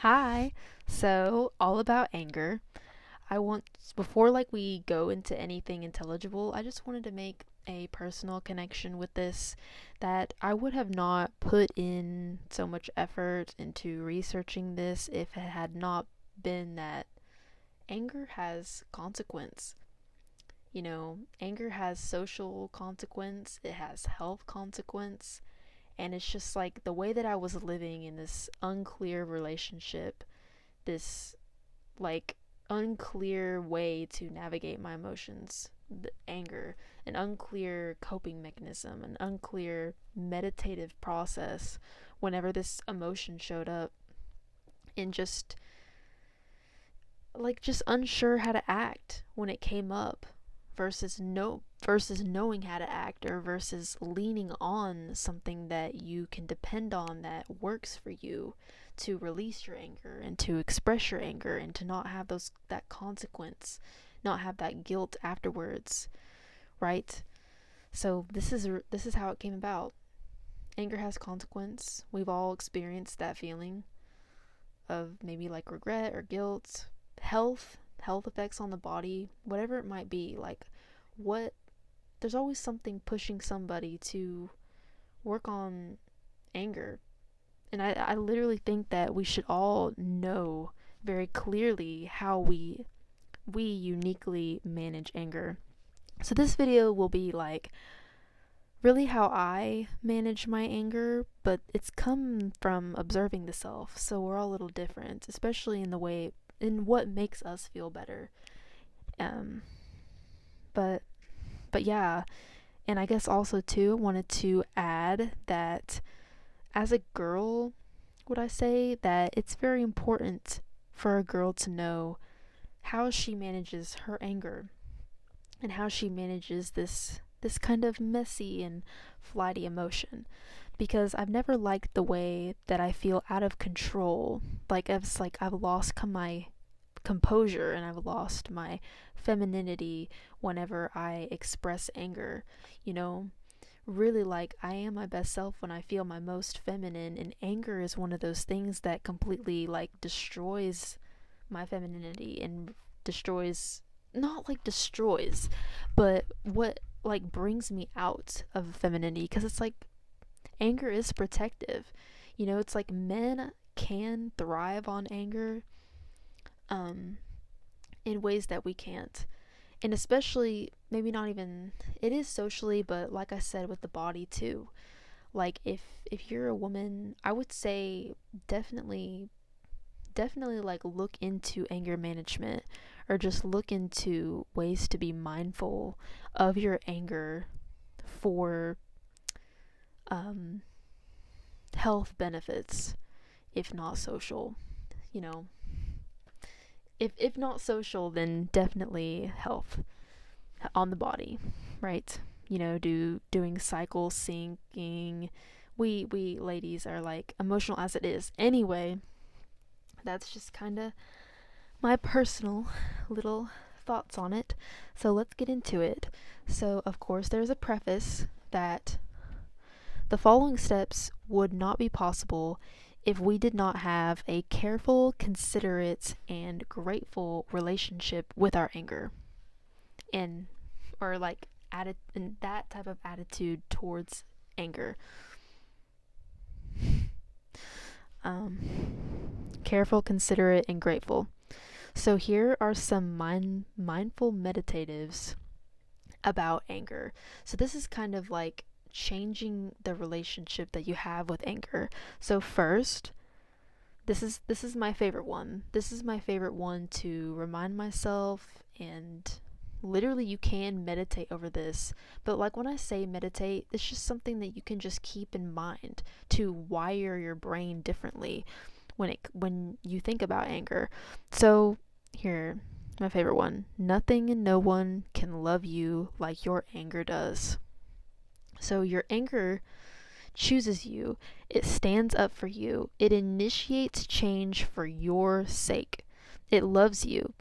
Hi. So, all about anger. Before we go into anything intelligible, I just wanted to make a personal connection with this that I would have not put in so much effort into researching this if it had not been that anger has consequence. Anger has social consequence, it has health consequence, and it's just like the way that I was living in this unclear relationship, this like unclear way to navigate my emotions, the anger, an unclear coping mechanism, an unclear meditative process whenever this emotion showed up, and just unsure how to act when it came up, versus knowing how to act, or versus leaning on something that you can depend on that works for you to release your anger and to express your anger and to not have that consequence, not have that guilt afterwards, right? So this is how it came about. Anger has consequence. We've all experienced that feeling of maybe like regret or guilt, health effects on the body, whatever it might be. What there's always something pushing somebody to work on anger. And I literally think that we should all know very clearly how we uniquely manage anger. So this video will be like really how I manage my anger, but it's come from observing the self. So we're all a little different, especially in what makes us feel better. Um, but but yeah, and I guess also too, I wanted to add that as a girl, would I say that it's very important for a girl to know how she manages her anger and how she manages this kind of messy and flighty emotion, because I've never liked the way that I feel out of control. I've lost my composure and I've lost my femininity whenever I express anger. You know, really, like, I am my best self when I feel my most feminine, and anger is one of those things that completely like destroys my femininity and destroys, not like destroys, but what like brings me out of femininity, because it's like anger is protective. It's like men can thrive on anger um in ways that we can't. And especially, maybe not even, it is socially, but like I said, with the body too. Like, if you're a woman, I would say definitely like look into anger management, or just look into ways to be mindful of your anger for um health benefits, if not social. you know if not social, then definitely health on the body, right? Doing cycle syncing. We ladies are like emotional as it is anyway. That's just kind of my personal little thoughts on it. So let's get into it. So, of course, there's a preface that the following steps would not be possible if we did not have a careful, considerate, and grateful relationship with our anger, and or like and that type of attitude towards anger. Um, Careful, considerate, and grateful. So here are some mindful meditatives about anger. So this is kind of like changing the relationship that you have with anger. So first, this is my favorite one. This is my favorite one to remind myself, and literally you can meditate over this. But like when I say meditate, it's just something that you can just keep in mind to wire your brain differently when you think about anger. So here, my favorite one. Nothing and no one can love you like your anger does. So your anger chooses you, it stands up for you, it initiates change for your sake, it loves you,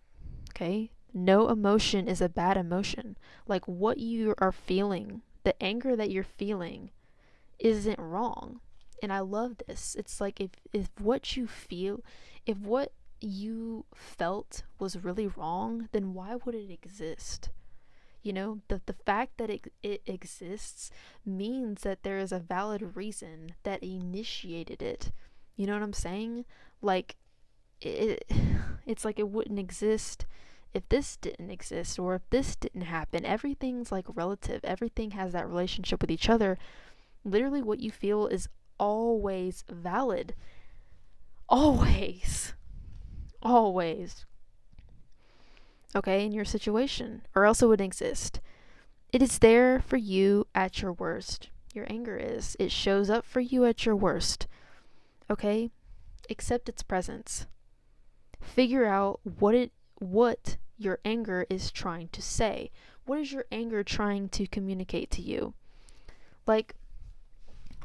okay? No emotion is a bad emotion. Like, what you are feeling, the anger that you're feeling, isn't wrong. And I love this. It's like if what you feel, if what you felt was really wrong, then why would it exist? You know, the fact that it exists means that there is a valid reason that initiated it. You know what I'm saying? Like, it, it's like it wouldn't exist if this didn't exist or if this didn't happen. Everything's like relative. Everything has that relationship with each other. Literally, what you feel is always valid. Always. Always. Okay, in your situation, or else it wouldn't exist. It is there for you at your worst. Your anger is. It shows up for you at your worst. Okay? Accept its presence. Figure out what your anger is trying to say. What is your anger trying to communicate to you? Like,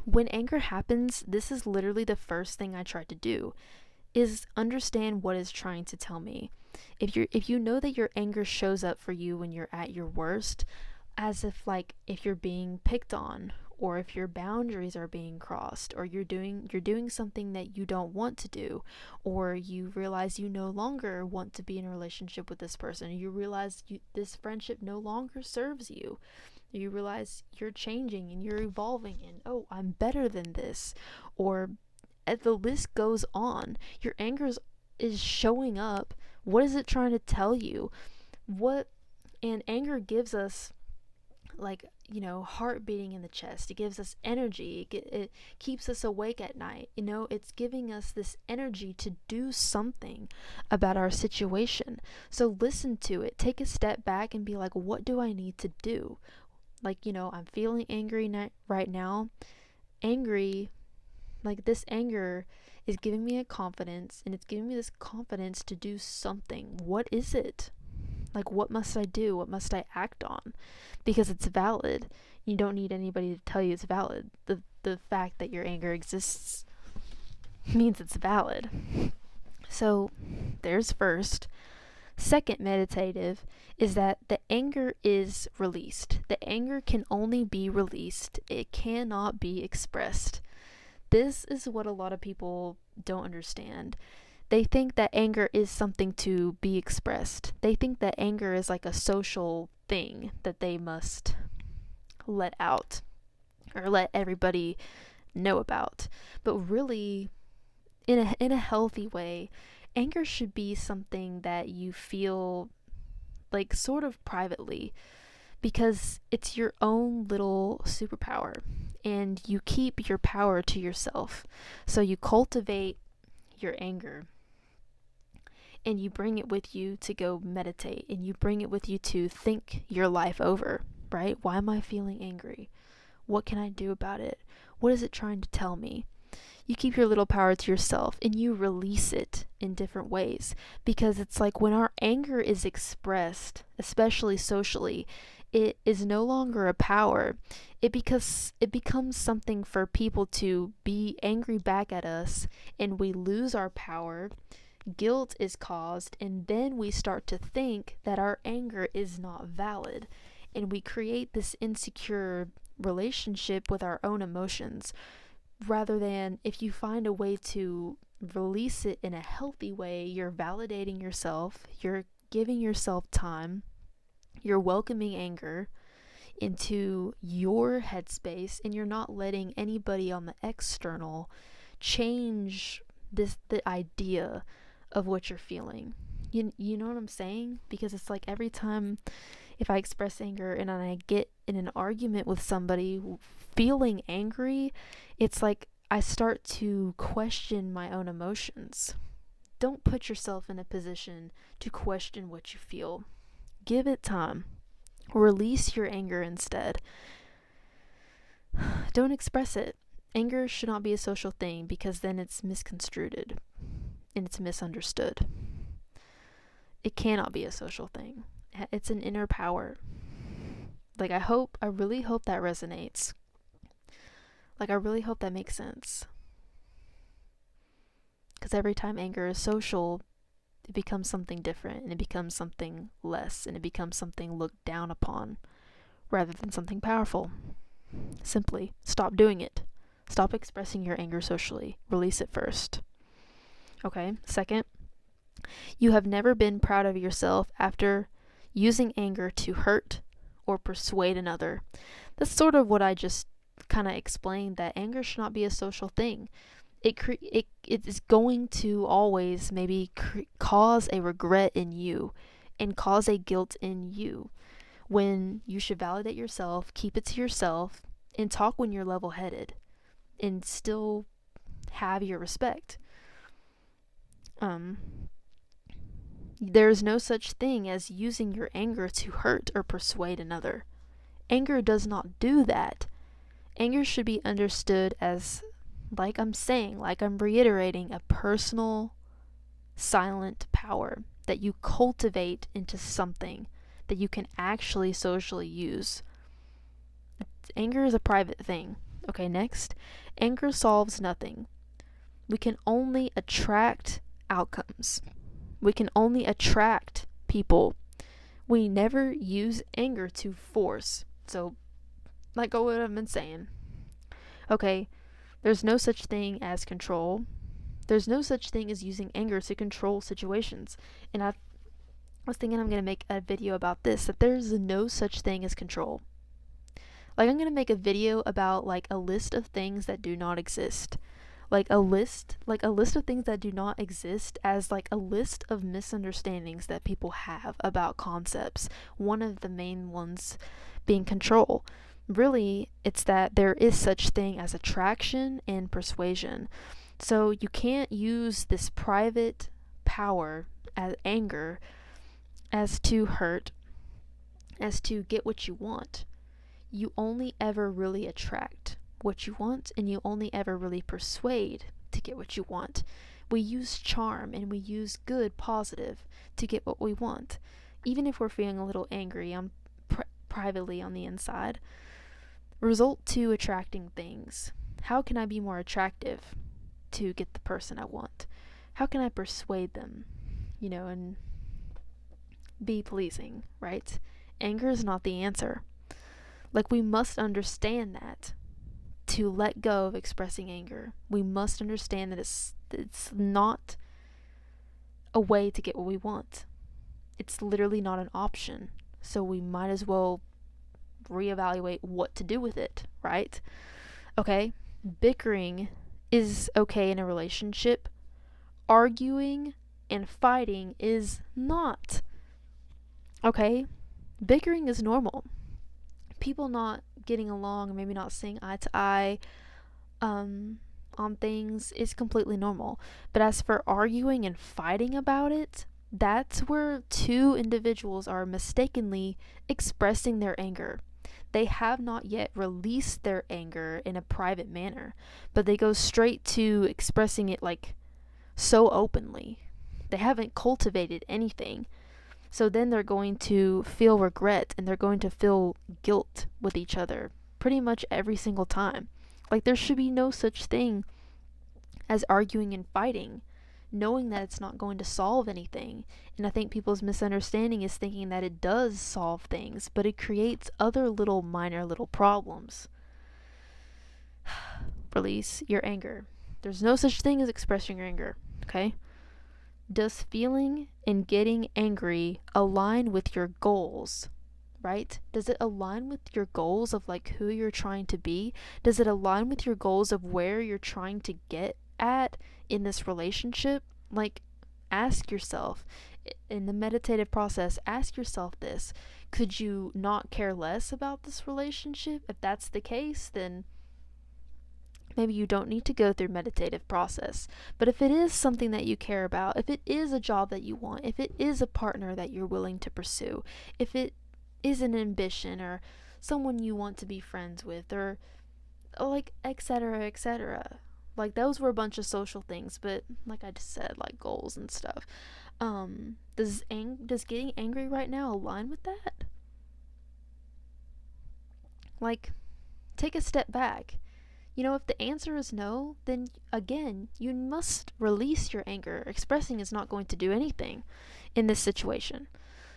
when anger happens, this is literally the first thing I try to do, is understand what it's trying to tell me. If you know that your anger shows up for you when you're at your worst, as if you're being picked on, or if your boundaries are being crossed, or you're doing something that you don't want to do, or you realize you no longer want to be in a relationship with this person, or you realize this friendship no longer serves you. You realize you're changing and you're evolving, and oh, I'm better than this, or the list goes on. Your anger is showing up. What is it trying to tell you? And anger gives us, like, heart beating in the chest. It gives us energy. It keeps us awake at night. It's giving us this energy to do something about our situation. So listen to it. Take a step back and be like, what do I need to do? Like, I'm feeling angry right now. Angry, like, this anger is giving me a confidence, and it's giving me this confidence to do something. What is it? Like, what must I do? What must I act on? Because it's valid. You don't need anybody to tell you it's valid. The fact that your anger exists means it's valid. So there's first. Second, meditative, is that the anger is released. The anger can only be released. It cannot be expressed. This is what a lot of people don't understand. They think that anger is something to be expressed. They think that anger is like a social thing that they must let out or let everybody know about. But really, in a healthy way, anger should be something that you feel like sort of privately, because it's your own little superpower, and you keep your power to yourself. So you cultivate your anger, and you bring it with you to go meditate, and you bring it with you to think your life over, right? Why am I feeling angry? What can I do about it? What is it trying to tell me? You keep your little power to yourself, and you release it in different ways, because it's like when our anger is expressed, especially socially, it is no longer a power. It becomes something for people to be angry back at us, and we lose our power. Guilt is caused, and then we start to think that our anger is not valid, and we create this insecure relationship with our own emotions, rather than, if you find a way to release it in a healthy way, you're validating yourself, you're giving yourself time, you're welcoming anger into your headspace, and you're not letting anybody on the external change the idea of what you're feeling. You know what I'm saying? Because it's like every time if I express anger and I get in an argument with somebody feeling angry, it's like I start to question my own emotions. Don't put yourself in a position to question what you feel. Give it time. Release your anger instead. Don't express it. Anger should not be a social thing, because then it's misconstrued and it's misunderstood. It cannot be a social thing. It's an inner power. Like, I really hope that resonates. Like, I really hope that makes sense. Because every time anger is social, it becomes something different, and it becomes something less, and it becomes something looked down upon rather than something powerful. Simply stop doing it. Stop expressing your anger socially. Release it first. Okay, second, you have never been proud of yourself after using anger to hurt or persuade another. That's sort of what I just kind of explained, that anger should not be a social thing. It is going to always maybe cause a regret in you and cause a guilt in you, when you should validate yourself, keep it to yourself, and talk when you're level-headed and still have your respect. There's no such thing as using your anger to hurt or persuade another. Anger does not do that. Anger should be understood as, like I'm saying, like I'm reiterating, a personal, silent power that you cultivate into something that you can actually socially use. Anger is a private thing. Okay, next. Anger solves nothing. We can only attract outcomes. We can only attract people. We never use anger to force. So, like what I've been saying. Okay, there's no such thing as control. There's no such thing as using anger to control situations. And I was thinking I'm going to make a video about this, that there's no such thing as control. Like, I'm going to make a video about, like, a list of things that do not exist. Like a list of things that do not exist, as like a list of misunderstandings that people have about concepts. One of the main ones being control. Really, it's that there is such thing as attraction and persuasion. So you can't use this private power as anger as to hurt, as to get what you want. You only ever really attract what you want, and you only ever really persuade to get what you want. We use charm and we use good, positive to get what we want. Even if we're feeling a little angry privately on the inside. Result to attracting things. How can I be more attractive to get the person I want? How can I persuade them, and be pleasing, right? Anger is not the answer. Like, we must understand that. To let go of expressing anger, we must understand that it's not a way to get what we want. It's literally not an option. So we might as well reevaluate what to do with it, right? Okay, bickering is okay in a relationship. Arguing and fighting is not. Okay, bickering is normal. People not getting along, maybe not seeing eye to eye on things is completely normal. But as for arguing and fighting about it, that's where two individuals are mistakenly expressing their anger. They have not yet released their anger in a private manner, but they go straight to expressing it like so openly. They haven't cultivated anything. So then they're going to feel regret and they're going to feel guilt with each other pretty much every single time. Like, there should be no such thing as arguing and fighting, knowing that it's not going to solve anything. And I think people's misunderstanding is thinking that it does solve things, but it creates other minor little problems. Release your anger. There's no such thing as expressing your anger, okay? Does feeling and getting angry align with your goals, right? Does it align with your goals of like who you're trying to be? Does it align with your goals of where you're trying to get at in this relationship? Like, ask yourself in the meditative process, ask yourself this. Could you not care less about this relationship? If that's the case, then maybe you don't need to go through meditative process. But if it is something that you care about, if it is a job that you want, if it is a partner that you're willing to pursue, if it is an ambition or someone you want to be friends with, or like etc., etc. Like, those were a bunch of social things, but like I just said, like goals and stuff. Does getting angry right now align with that? Like, take a step back. If the answer is no, then again, you must release your anger. Expressing is not going to do anything in this situation.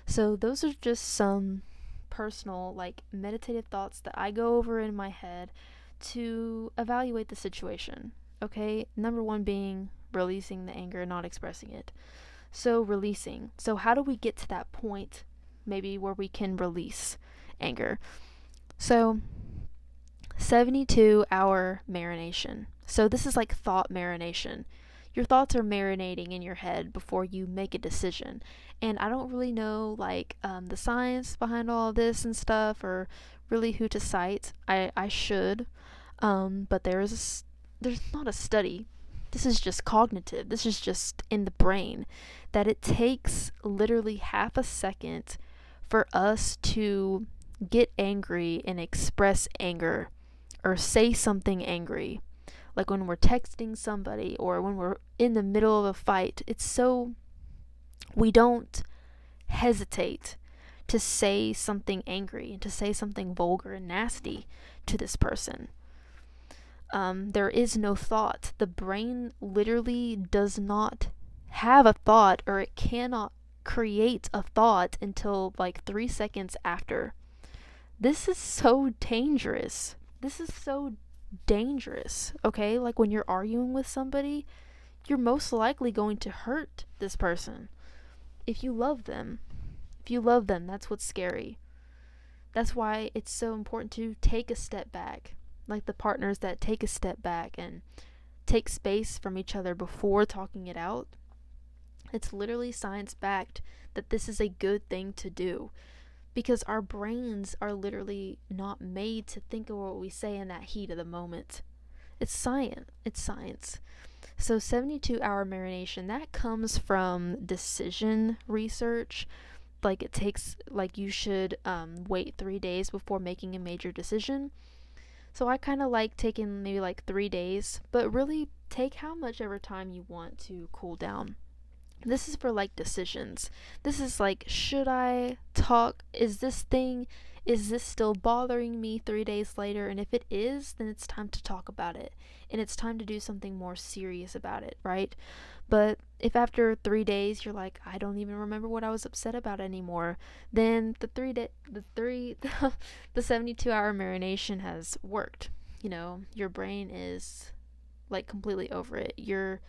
So those are just some personal, like, meditative thoughts that I go over in my head to evaluate the situation. Okay, number one being releasing the anger, not expressing it. So, releasing. So, how do we get to that point, maybe where we can release anger? So, 72-hour marination. So, this is like thought marination. Your thoughts are marinating in your head before you make a decision. And I don't really know the science behind all of this and stuff, or really who to cite. I should, but there's not a study. This is just cognitive. This is just in the brain, that it takes literally half a second for us to get angry and express anger or say something angry. Like when we're texting somebody or when we're in the middle of a fight, we don't hesitate to say something angry and to say something vulgar and nasty to this person. There is no thought. The brain literally does not have a thought, or it cannot create a thought until 3 seconds after. This is so dangerous. Okay? Like when you're arguing with somebody, you're most likely going to hurt this person. If you love them, that's what's scary. That's why it's so important to take a step back. Like the partners that take a step back and take space from each other before talking it out. It's literally science backed that this is a good thing to do, because our brains are literally not made to think of what we say in that heat of the moment. It's science. So 72-hour marination, that comes from decision research. It takes, you should wait 3 days before making a major decision. So I kind of like taking maybe 3 days, but really take how much ever time you want to cool down. This is for decisions. This is should I talk? Is this still bothering me 3 days later? And if it is, then it's time to talk about it. And it's time to do something more serious about it, right? But if after 3 days you're I don't even remember what I was upset about anymore, then the 72-hour marination has worked. Your brain is completely over it. Your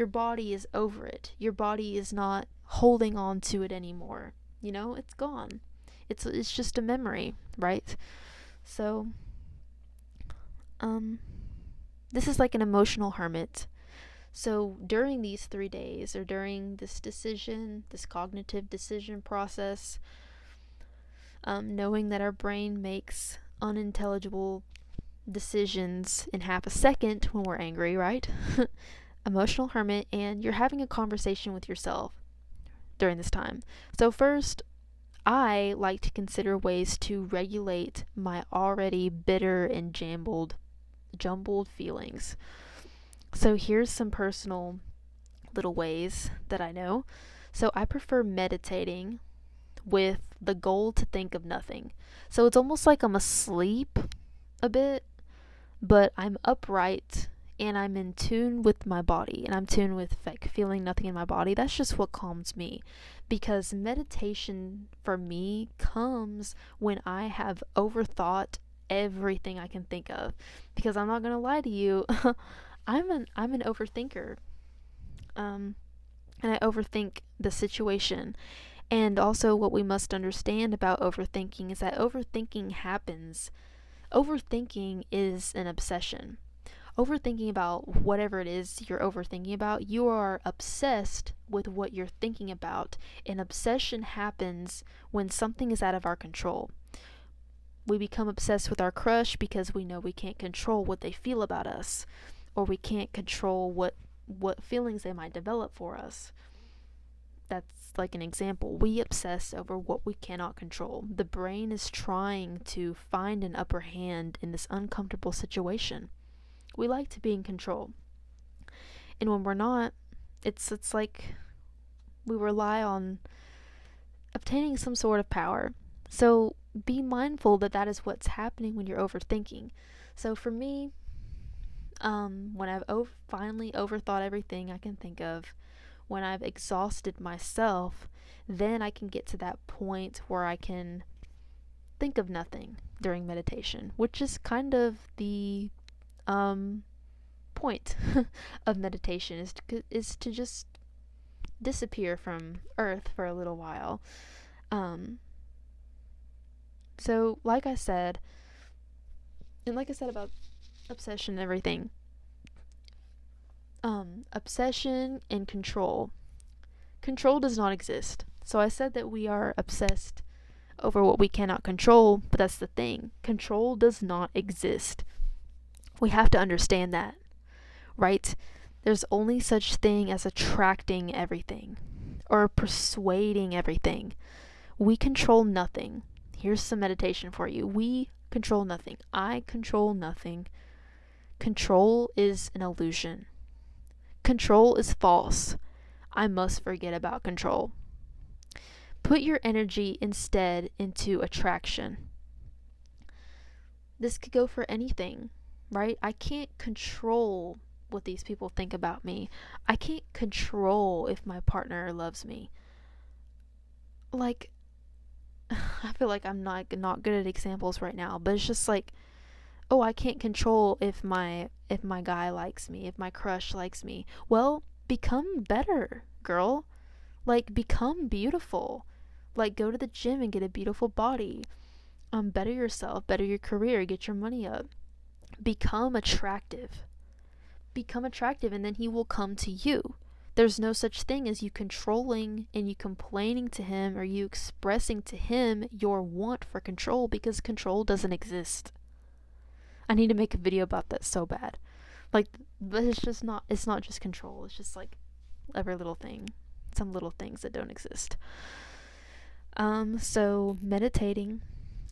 body is over it. Your body is not holding on to it anymore. It's gone. It's just a memory, right? So, this is like an emotional hermit. So during these 3 days, or during this cognitive decision process, knowing that our brain makes unintelligible decisions in half a second when we're angry, right? Emotional hermit, and you're having a conversation with yourself during this time. So first, I like to consider ways to regulate my already bitter and jumbled feelings. So here's some personal little ways that I know. So I prefer meditating with the goal to think of nothing. So it's almost like I'm asleep a bit, but I'm upright and I'm in tune with my body, and I'm tuned with feeling nothing in my body. That's just what calms me, because meditation for me comes when I have overthought everything I can think of. Because I'm not gonna lie to you, I'm an overthinker, and I overthink the situation. And also, what we must understand about overthinking is that overthinking is an obsession. Overthinking about whatever it is you're overthinking about, you are obsessed with what you're thinking about. An obsession happens when something is out of our control. We become obsessed with our crush because we know we can't control what they feel about us, or we can't control what feelings they might develop for us. That's like an example. We obsess over what we cannot control. The brain is trying to find an upper hand in this uncomfortable situation. We like to be in control. And when we're not, it's like we rely on obtaining some sort of power. So be mindful that is what's happening when you're overthinking. So for me, when I've finally overthought everything I can think of, when I've exhausted myself, then I can get to that point where I can think of nothing during meditation, which is kind of the point of meditation, is to just disappear from earth for a little while. Um, so like I said, and like I said about obsession and everything, obsession and control. Control does not exist. So I said that we are obsessed over what we cannot control, but that's the thing. Control does not exist. We have to understand that, right? There's only such thing as attracting everything or persuading everything. We control nothing. Here's some meditation for you. We control nothing. I control nothing. Control is an illusion. Control is false. I must forget about control. Put your energy instead into attraction. This could go for anything, right? I can't control what these people think about me. I can't control if my partner loves me. Like, I feel like I'm not good at examples right now, but it's just like, oh, I can't control if my guy likes me, if my crush likes me. Well, become better, girl. Like, become beautiful. Like, go to the gym and get a beautiful body. Better yourself, better your career, get your money up. Become attractive. Become attractive, and then he will come to you. There's no such thing as you controlling and you complaining to him or you expressing to him your want for control, because control doesn't exist. I need to make a video about that so bad. Like, but it's not just control. It's just like every little thing. Some little things that don't exist. So meditating,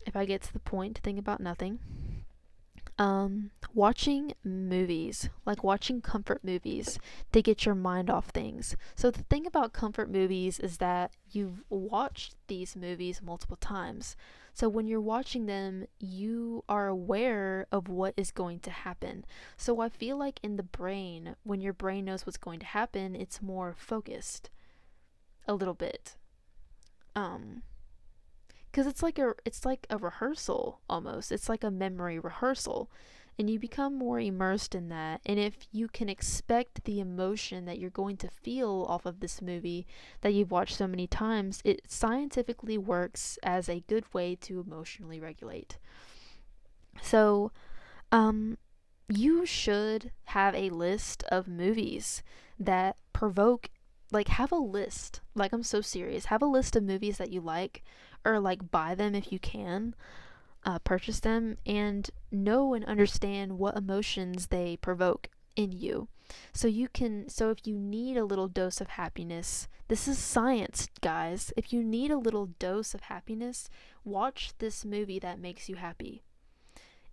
if I get to the point to think about nothing. Watching movies, like watching comfort movies to get your mind off things. So the thing about comfort movies is that you've watched these movies multiple times. So when you're watching them, you are aware of what is going to happen. So I feel like in the brain, when your brain knows what's going to happen, it's more focused a little bit. Because it's like a rehearsal almost. It's like a memory rehearsal, and you become more immersed in that. And if you can expect the emotion that you're going to feel off of this movie that you've watched so many times, it scientifically works as a good way to emotionally regulate. So, you should have a list of movies that provoke, like, have a list. Like, I'm so serious. Have a list of movies that you like, or like buy them if you can, purchase them, and know and understand what emotions they provoke in you. So if you need a little dose of happiness, this is science, guys. If you need a little dose of happiness, watch this movie that makes you happy.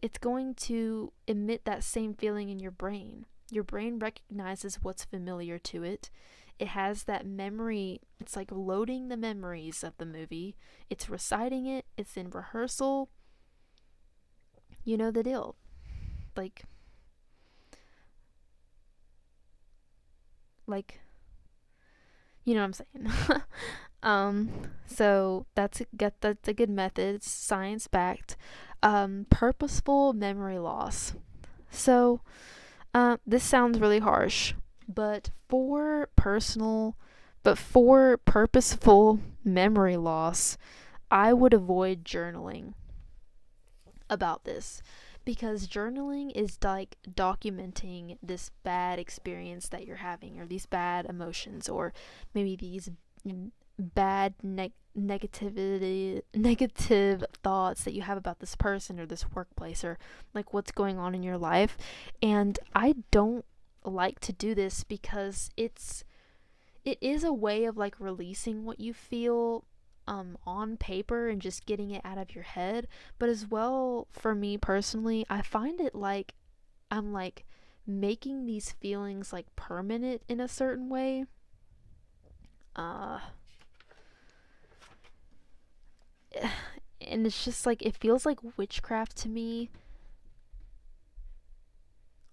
It's going to emit that same feeling in your brain. Your brain recognizes what's familiar to it. It has that memory. It's like loading the memories of the movie. It's reciting it. It's in rehearsal. You know the deal. Like, you know what I'm saying. So that's a good method. It's science backed. Purposeful memory loss. So, this sounds really harsh, but for purposeful memory loss, I would avoid journaling about this, because journaling is like documenting this bad experience that you're having, or these bad emotions, or maybe these bad negative thoughts that you have about this person or this workplace, or like what's going on in your life. And I don't like to do this because it is a way of like releasing what you feel on paper and just getting it out of your head. But as well, for me personally, I find it like I'm like making these feelings like permanent in a certain way. And it's just like, it feels like witchcraft to me,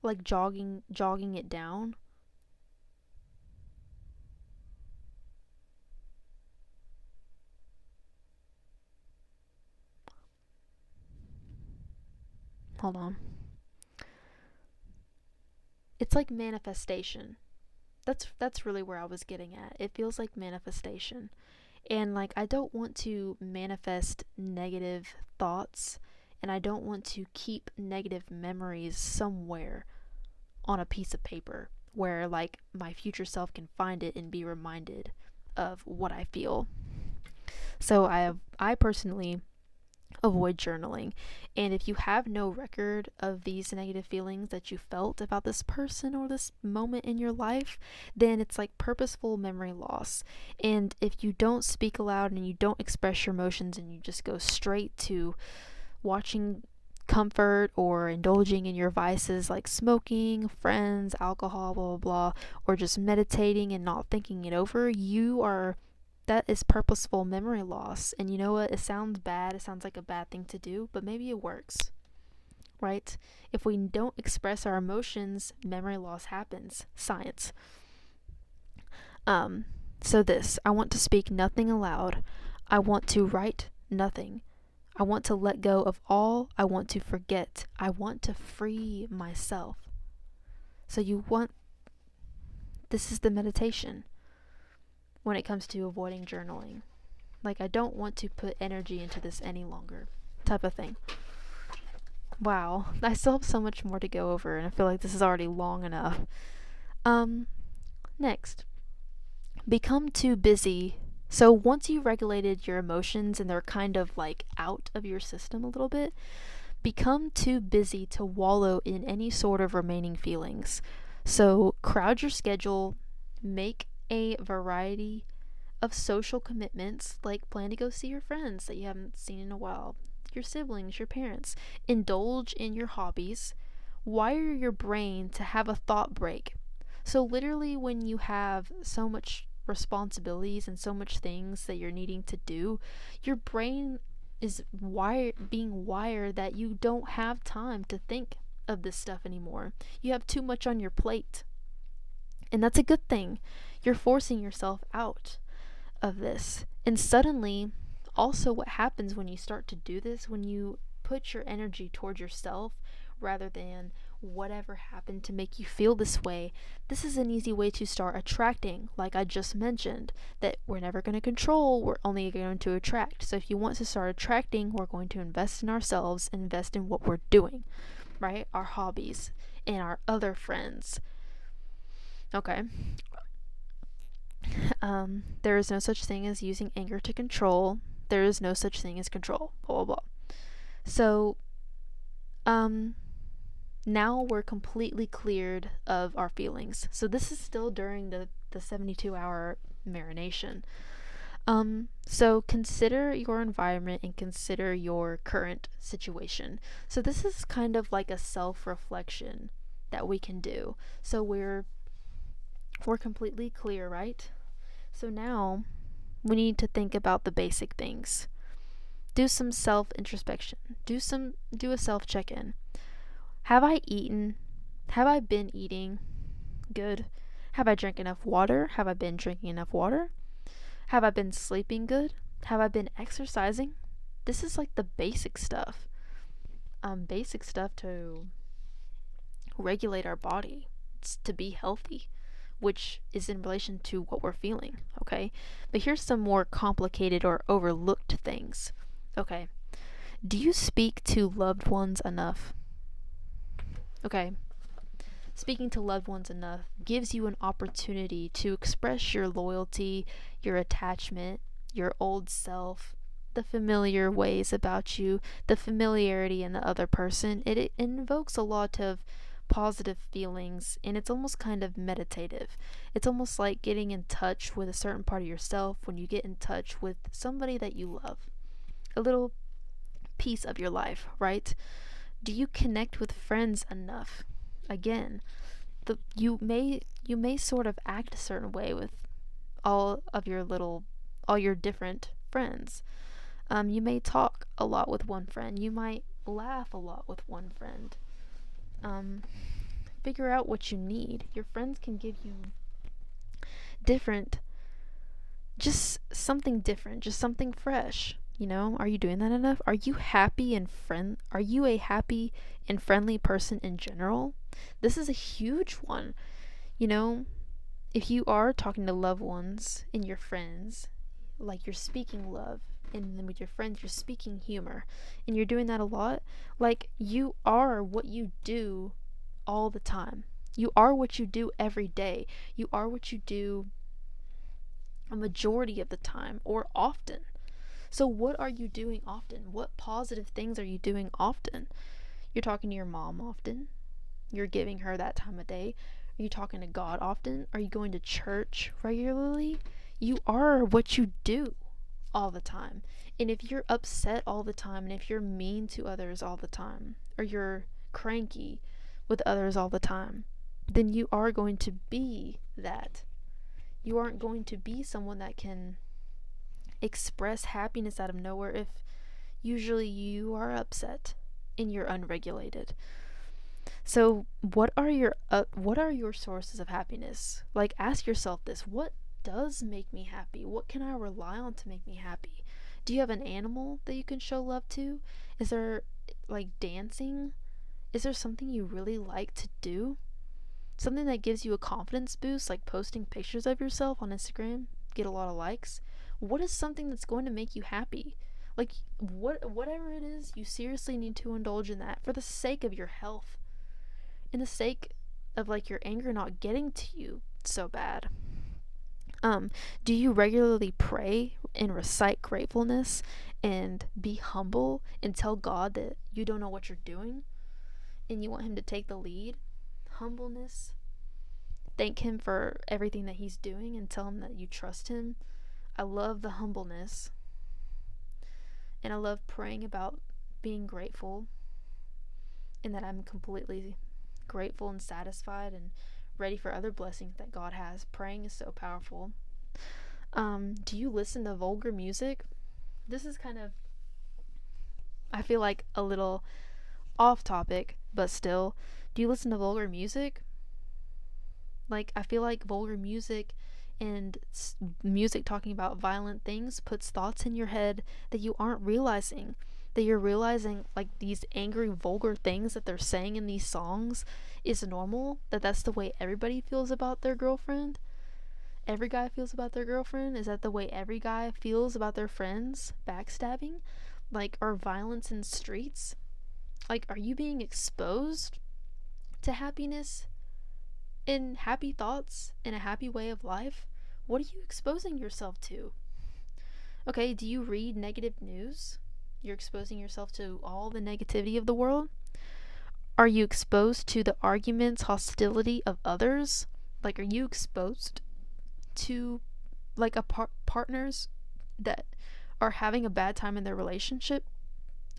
like jogging it down. hold on. It's like manifestation. That's really where I was getting at. It feels like manifestation. And like I don't want to manifest negative thoughts, and I don't want to keep negative memories somewhere on a piece of paper where like my future self can find it and be reminded of what I feel. So I personally avoid journaling. And if you have no record of these negative feelings that you felt about this person or this moment in your life, then it's like purposeful memory loss. And if you don't speak aloud and you don't express your emotions and you just go straight to watching comfort or indulging in your vices like smoking, friends, alcohol, blah, blah, blah, or just meditating and not thinking it over, that is purposeful memory loss. And you know what? It sounds bad. It sounds like a bad thing to do, but maybe it works, right? If we don't express our emotions, memory loss happens. Science. So I want to speak nothing aloud. I want to write nothing. I want to let go of all. I want to forget. I want to free myself. So this is the meditation when it comes to avoiding journaling. Like, I don't want to put energy into this any longer, type of thing. Wow, I still have so much more to go over, and I feel like this is already long enough. Next, become too busy. So once you regulated your emotions and they're kind of like out of your system a little bit, become too busy to wallow in any sort of remaining feelings. So crowd your schedule, make a variety of social commitments, like plan to go see your friends that you haven't seen in a while, your siblings, your parents. Indulge in your hobbies. Wire your brain to have a thought break. So literally when you have so much responsibilities and so much things that you're needing to do, your brain is being wired that you don't have time to think of this stuff anymore. You have too much on your plate. And that's a good thing. You're forcing yourself out of this. And suddenly, also what happens when you start to do this, when you put your energy towards yourself rather than whatever happened to make you feel this way, this is an easy way to start attracting, like I just mentioned, that we're never going to control, we're only going to attract. So if you want to start attracting, we're going to invest in ourselves, invest in what we're doing, right? Our hobbies and our other friends. Okay. There is no such thing as using anger to control. There is no such thing as control. Blah, blah, blah. So, now we're completely cleared of our feelings. So this is still during the 72-hour marination. So consider your environment and consider your current situation. So this is kind of like a self-reflection that we can do. So we're completely clear, right? So now we need to think about the basic things. Do some self-introspection. Do a self-check-in. Have I eaten? Have I been eating? Good. Have I drank enough water? Have I been drinking enough water? Have I been sleeping good? Have I been exercising? This is like the basic stuff. Basic stuff to regulate our body. It's to be healthy, which is in relation to what we're feeling, okay? But here's some more complicated or overlooked things, okay? Do you speak to loved ones enough? Okay. Speaking to loved ones enough gives you an opportunity to express your loyalty, your attachment, your old self, the familiar ways about you, the familiarity in the other person. It invokes a lot of positive feelings, and it's almost kind of meditative. It's almost like getting in touch with a certain part of yourself when you get in touch with somebody that you love. A little piece of your life, right? Do you connect with friends enough? Again, you may sort of act a certain way with all your different friends. You may talk a lot with one friend. You might laugh a lot with one friend. Figure out what you need. Your friends can give you just something different, just something fresh. Are you doing that enough? Are you are you a happy and friendly person in general? This is a huge one. You know, if you are talking to loved ones and your friends, like you're speaking love, and then with your friends you're speaking humor, and you're doing that a lot, like you are what you do all the time. You are what you do every day. You are what you do a majority of the time or often. So what are you doing often? What positive things are you doing often? You're talking to your mom often. You're giving her that time of day. Are you talking to God often? Are you going to church regularly? You are what you do all the time. And if you're upset all the time, and if you're mean to others all the time, or you're cranky with others all the time, then you are going to be that. You aren't going to be someone that can express happiness out of nowhere if usually you are upset and you're unregulated. So, what are your sources of happiness? Like, ask yourself this: what does make me happy? What can I rely on to make me happy? Do you have an animal that you can show love to? Is there like dancing? Is there something you really like to do? Something that gives you a confidence boost, like posting pictures of yourself on Instagram, get a lot of likes? What is something that's going to make you happy? Like, whatever it is, you seriously need to indulge in that for the sake of your health, in the sake of like your anger not getting to you so bad. Do you regularly pray and recite gratefulness and be humble and tell God that you don't know what you're doing and you want him to take the lead? Humbleness. Thank him for everything that he's doing and tell him that you trust him. I love the humbleness. And I love praying about being grateful and that I'm completely grateful and satisfied and ready for other blessings that God has. Praying is so powerful. Do you listen to vulgar music? This is kind of, I feel like, a little off topic, but still. Do you listen to vulgar music? Like, I feel like vulgar music and music talking about violent things puts thoughts in your head that you aren't realizing. That you're realizing, like, these angry, vulgar things that they're saying in these songs is normal. That that's the way everybody feels about their girlfriend. Every guy feels about their girlfriend. Is that the way every guy feels about their friends? Backstabbing? Like, or violence in streets? Like, are you being exposed to happiness and happy thoughts and a happy way of life? What are you exposing yourself to? Okay, do you read negative news? You're exposing yourself to all the negativity of the world? Are you exposed to the arguments, hostility of others? Like, are you exposed to, like, partners that are having a bad time in their relationship,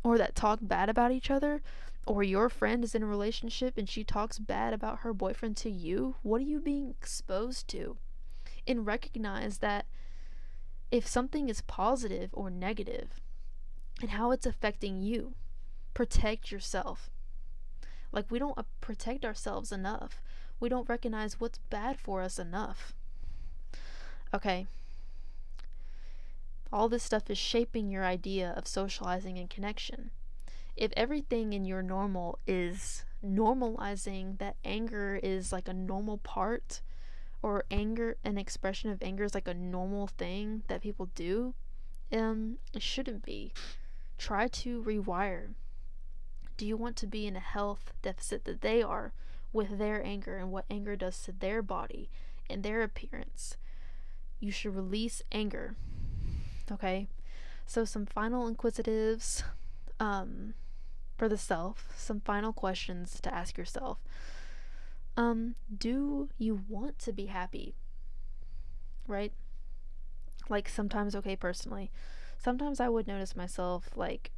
or that talk bad about each other? Or your friend is in a relationship and she talks bad about her boyfriend to you? What are you being exposed to? And recognize that if something is positive or negative and how it's affecting you, protect yourself. Like, we don't protect ourselves enough. We don't recognize what's bad for us enough. Okay. All this stuff is shaping your idea of socializing and connection. If everything in your normal is normalizing that anger is like a normal part, or anger, an expression of anger is like a normal thing that people do, it shouldn't be. Try to rewire. Do you want to be in a health deficit that they are with their anger and what anger does to their body and their appearance? You should release anger. Okay? So some final inquisitives for the self, some final questions to ask yourself. Do you want to be happy? Right? Like, sometimes, okay, personally, sometimes I would notice myself like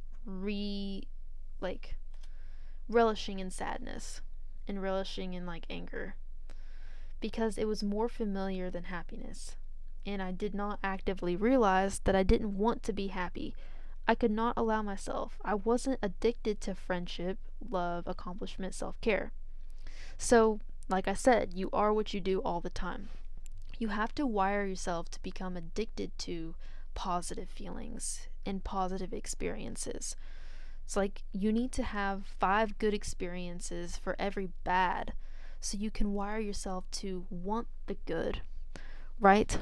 relishing in sadness and relishing in like anger because it was more familiar than happiness, and I did not actively realize that I didn't want to be happy. I could not allow myself. I wasn't addicted to friendship, love, accomplishment, self-care. So, like I said, you are what you do all the time. You have to wire yourself to become addicted to positive feelings, and positive experiences. It's like you need to have 5 good experiences for every bad so you can wire yourself to want the good, right?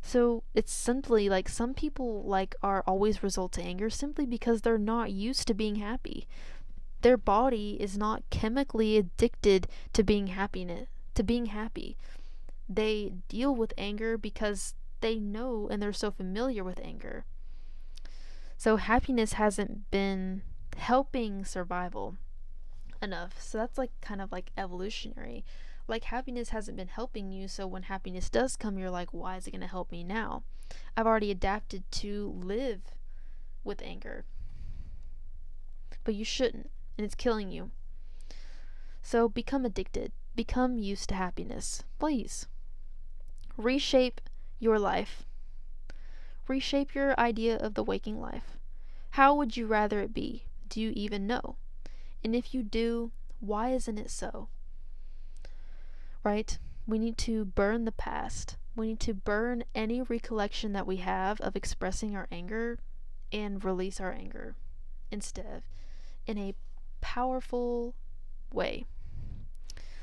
So it's simply like some people like are always result to anger simply because they're not used to being happy. Their body is not chemically addicted to being happy. They deal with anger because they know and they're so familiar with anger. So happiness hasn't been helping survival enough. So that's like kind of like evolutionary. Like happiness hasn't been helping you, so when happiness does come, you're like, why is it going to help me now? I've already adapted to live with anger. But you shouldn't, and it's killing you. So become addicted. Become used to happiness. Please. Reshape your life. Reshape your idea of the waking life. How would you rather it be? Do you even know? And if you do, why isn't it so? Right? We need to burn the past. We need to burn any recollection that we have of expressing our anger and release our anger instead in a powerful way.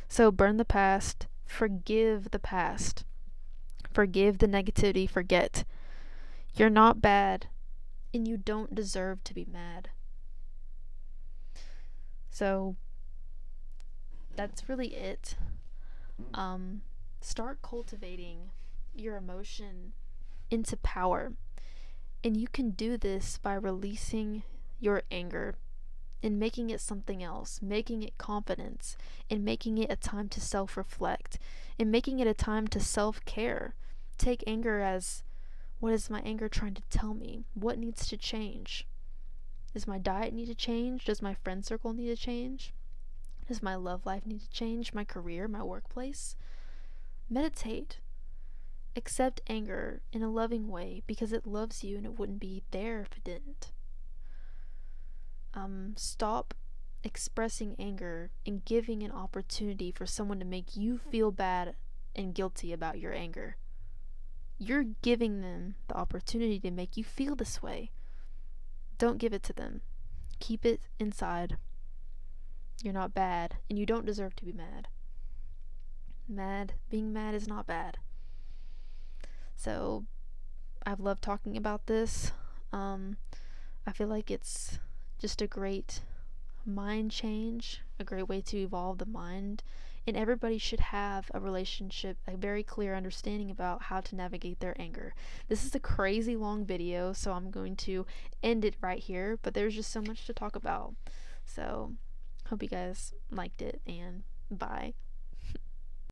So burn the past, forgive the past, forgive the negativity, forget. You're not bad, and you don't deserve to be mad. So that's really it. Start cultivating your emotion into power. And you can do this by releasing your anger and making it something else, making it confidence, and making it a time to self-reflect, and making it a time to self-care. Take anger as, what is my anger trying to tell me? What needs to change? Does my diet need to change? Does my friend circle need to change? Does my love life need to change? My career, my workplace? Meditate. Accept anger in a loving way because it loves you and it wouldn't be there if it didn't. Stop expressing anger and giving an opportunity for someone to make you feel bad and guilty about your anger. You're giving them the opportunity to make you feel this way. Don't give it to them. Keep it inside. You're not bad, and you don't deserve to be mad. Being mad is not bad. So, I've loved talking about this. I feel like it's just a great mind change, a great way to evolve the mind, and everybody should have a relationship, a very clear understanding about how to navigate their anger. This is a crazy long video, so I'm going to end it right here, but there's just so much to talk about. So, hope you guys liked it, and bye.